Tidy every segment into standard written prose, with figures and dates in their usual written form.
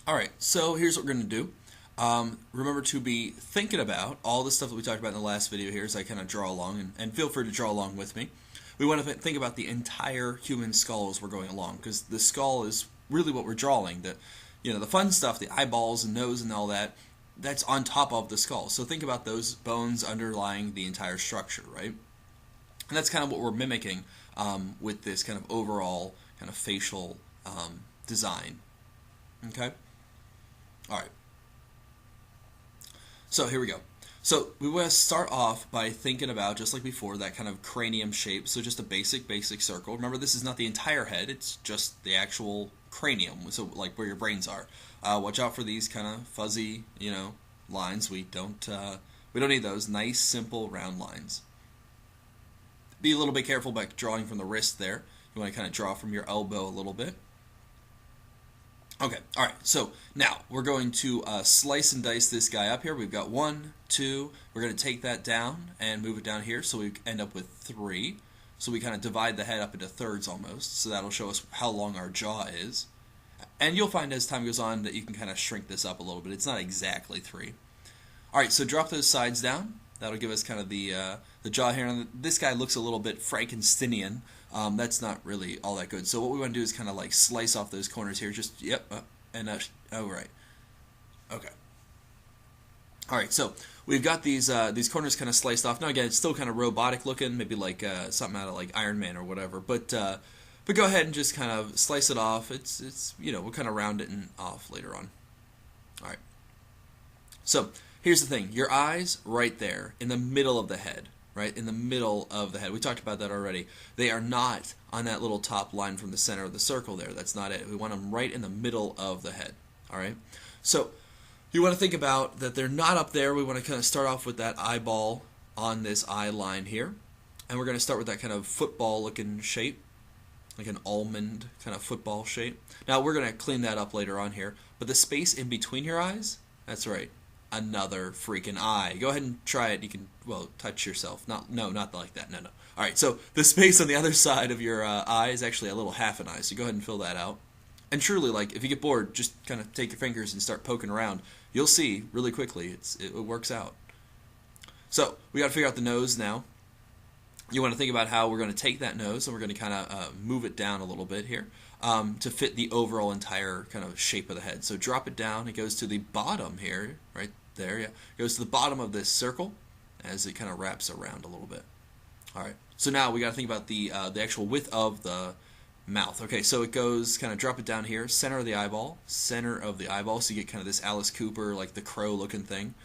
Alright, so here's what we're going to do. Remember to be thinking about all the stuff that we talked about in the last video here as I kind of draw along, and feel free to draw along with me. We want to think about the entire human skull as we're going along, because the skull is really what we're drawing. The fun stuff, the eyeballs and nose and all that, that's on top of the skull. So think about those bones underlying the entire structure, right? And that's kind of what we're mimicking with this kind of overall kind of facial design. Okay? Alright. So here we go. So we want to start off by thinking about, just like before, that kind of cranium shape. So just a basic circle. Remember, this is not the entire head, it's just the actual cranium, so like where your brains are. Watch out for these kind of fuzzy, lines. We don't need those. Nice, simple, round lines. Be a little bit careful by drawing from the wrist there. You want to kind of draw from your elbow a little bit. Okay, alright, so now we're going to slice and dice this guy up here. We've got 1, 2, we're going to take that down and move it down here, so we end up with 3. So we kind of divide the head up into thirds almost, so that'll show us how long our jaw is. And you'll find as time goes on that you can kind of shrink this up a little bit. It's not exactly 3. Alright, so drop those sides down. That'll give us kind of the jaw here. And this guy looks a little bit Frankensteinian. That's not really all that good. So what we want to do is kind of like slice off those corners here. Just, yep, oh, right. Okay. Alright, so we've got these corners kind of sliced off. Now again, it's still kind of robotic looking, maybe like something out of like Iron Man or whatever. But go ahead and just kind of slice it off. It's we'll kind of round it off later on. Alright. So here's the thing. Your eyes right there in the middle of the head. Right, in the middle of the head. We talked about that already. They are not on that little top line from the center of the circle there. That's not it. We want them right in the middle of the head. Alright? So you want to think about that they're not up there. We want to kind of start off with that eyeball on this eye line here. And we're going to start with that kind of football looking shape. Like an almond kind of football shape. Now we're going to clean that up later on here. But the space in between your eyes, that's right. Another freaking eye. Go ahead and try it. You can, touch yourself. Not like that. No. Alright, so the space on the other side of your eye is actually a little half an eye, so go ahead and fill that out. And truly, like, if you get bored, just kind of take your fingers and start poking around. You'll see really quickly it works out. So, we got to figure out the nose now. You want to think about how we're going to take that nose, and we're going to kind of move it down a little bit here to fit the overall entire kind of shape of the head. So drop it down. It goes to the bottom here, right there. Yeah, it goes to the bottom of this circle as it kind of wraps around a little bit. All right. So now we got to think about the actual width of the mouth. Okay, so it goes kind of drop it down here, center of the eyeball, so you get kind of this Alice Cooper, like the crow looking thing.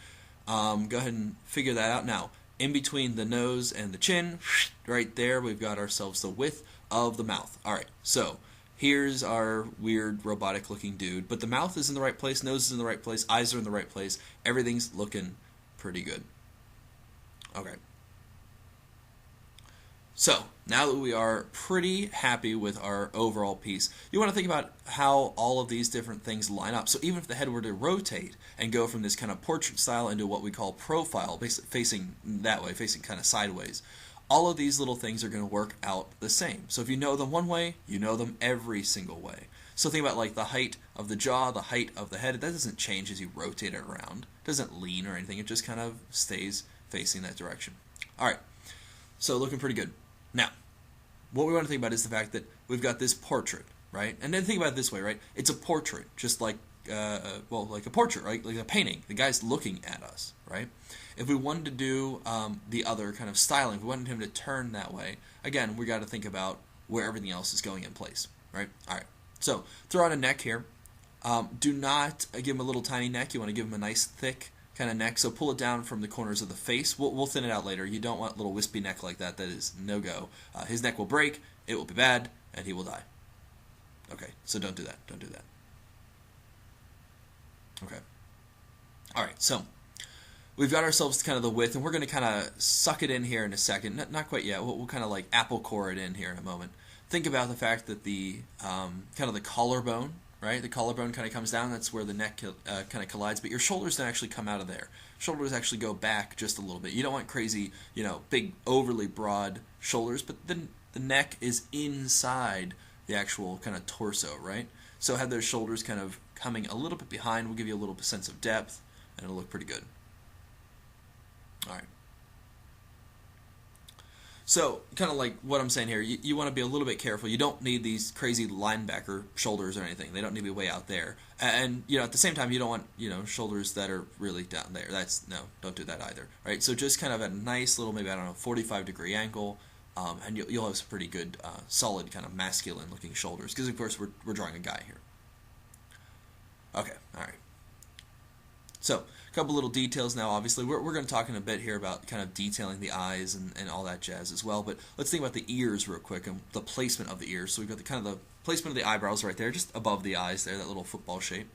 Go ahead and figure that out now. In between the nose and the chin, right there, we've got ourselves the width of the mouth. Alright, so here's our weird robotic looking dude, but the mouth is in the right place, nose is in the right place, eyes are in the right place, everything's looking pretty good. Okay. So, now that we are pretty happy with our overall piece, you want to think about how all of these different things line up. So even if the head were to rotate and go from this kind of portrait style into what we call profile, basically facing that way, facing kind of sideways, all of these little things are going to work out the same. So if you know them one way, you know them every single way. So think about like the height of the jaw, the height of the head. That doesn't change as you rotate it around. It doesn't lean or anything. It just kind of stays facing that direction. Alright, so looking pretty good. Now, what we want to think about is the fact that we've got this portrait, right? And then think about it this way, right? It's a portrait, just like, like a portrait, right? Like a painting. The guy's looking at us, right? If we wanted to do the other kind of styling, if we wanted him to turn that way, again, we got to think about where everything else is going in place, right? All right. So throw on a neck here. Do not give him a little tiny neck. You want to give him a nice thick kind of neck, so pull it down from the corners of the face. We'll thin it out later. You don't want a little wispy neck like that. That is no-go. His neck will break, it will be bad, and he will die. Okay, so don't do that. Don't do that. Okay. Alright, so we've got ourselves kind of the width, and we're going to kind of suck it in here in a second. Not quite yet. We'll kind of like apple core it in here in a moment. Think about the fact that the kind of the collarbone, right? The collarbone kind of comes down. That's where the neck kind of collides. But your shoulders don't actually come out of there. Shoulders actually go back just a little bit. You don't want crazy, big, overly broad shoulders. But then the neck is inside the actual kind of torso, right? So have those shoulders kind of coming a little bit behind. Will give you a little sense of depth, and it'll look pretty good. All right. So, kind of like what I'm saying here, you want to be a little bit careful. You don't need these crazy linebacker shoulders or anything. They don't need to be way out there. And, at the same time, you don't want, shoulders that are really down there. No, don't do that either. Right? So just kind of a nice little, maybe, 45-degree angle, and you'll have some pretty good, solid, kind of masculine-looking shoulders. Because, of course, we're drawing a guy here. Okay, all right. So, a couple little details now, obviously. We're going to talk in a bit here about kind of detailing the eyes and all that jazz as well, but let's think about the ears real quick and the placement of the ears. So we've got the placement of the eyebrows right there, just above the eyes there, that little football shape.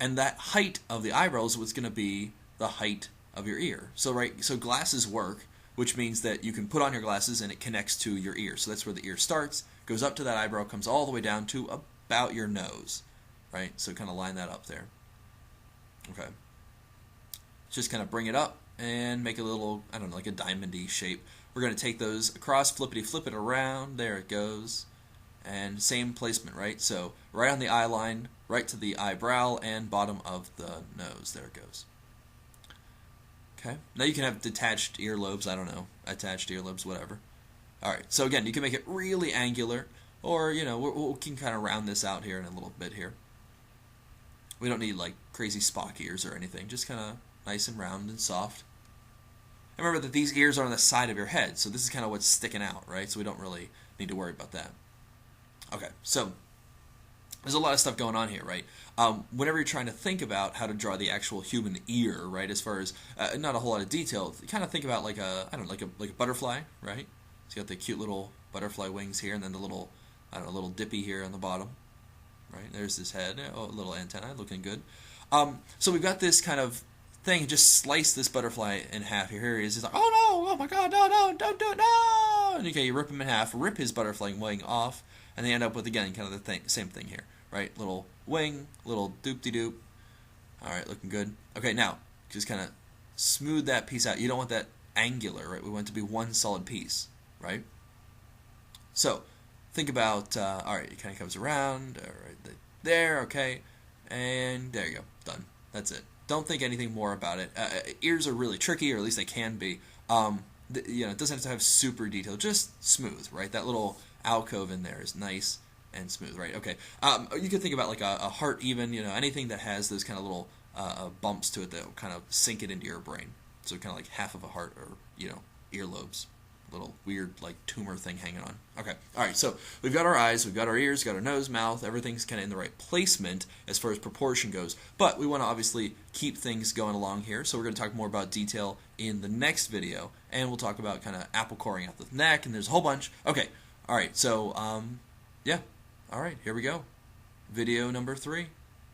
And that height of the eyebrows was going to be the height of your ear. So glasses work, which means that you can put on your glasses and it connects to your ear. So that's where the ear starts, goes up to that eyebrow, comes all the way down to about your nose, right? So kind of line that up there. Okay. Just kind of bring it up and make a little, like a diamond-y shape. We're going to take those across, flip it around, there it goes. And same placement, right? So right on the eye line, right to the eyebrow, and bottom of the nose, there it goes. Okay, now you can have detached earlobes, attached earlobes, whatever. Alright, so again, you can make it really angular, or, we can kind of round this out here in a little bit here. We don't need, like, crazy Spock ears or anything, just kind of nice and round and soft. And remember that these ears are on the side of your head, so this is kind of what's sticking out, right? So we don't really need to worry about that. Okay, so there's a lot of stuff going on here, right? Whenever you're trying to think about how to draw the actual human ear, right, as far as not a whole lot of detail, you kind of think about like a butterfly, right? So you got the cute little butterfly wings here, and then the little, little dippy here on the bottom, right? There's this head, a little antenna, looking good. So we've got this kind of thing, just slice this butterfly in half. Here he is. He's like, oh no, oh my god, no, don't do it, no! And okay, you rip him in half, rip his butterfly wing off, and they end up with, again, kind of the same thing here, right? Little wing, little doop-de-doop. Alright, looking good. Okay, now, just kind of smooth that piece out. You don't want that angular, right? We want it to be one solid piece, right? So, think about, alright, it kind of comes around, alright, there, okay, and there you go, done. That's it. Don't think anything more about it. Ears are really tricky, or at least they can be. It doesn't have to have super detail, just smooth, right? That little alcove in there is nice and smooth, right? Okay. You could think about like a heart even, anything that has those kind of little bumps to it that will kind of sink it into your brain. So kind of like half of a heart, or, earlobes. Little weird, like, tumor thing hanging on. Okay, alright, so we've got our eyes, we've got our ears, got our nose, mouth, everything's kind of in the right placement as far as proportion goes, but we want to obviously keep things going along here, so we're going to talk more about detail in the next video, and we'll talk about kind of apple coring out the neck, and there's a whole bunch. Okay, alright, so, yeah, alright, here we go. Video number 3.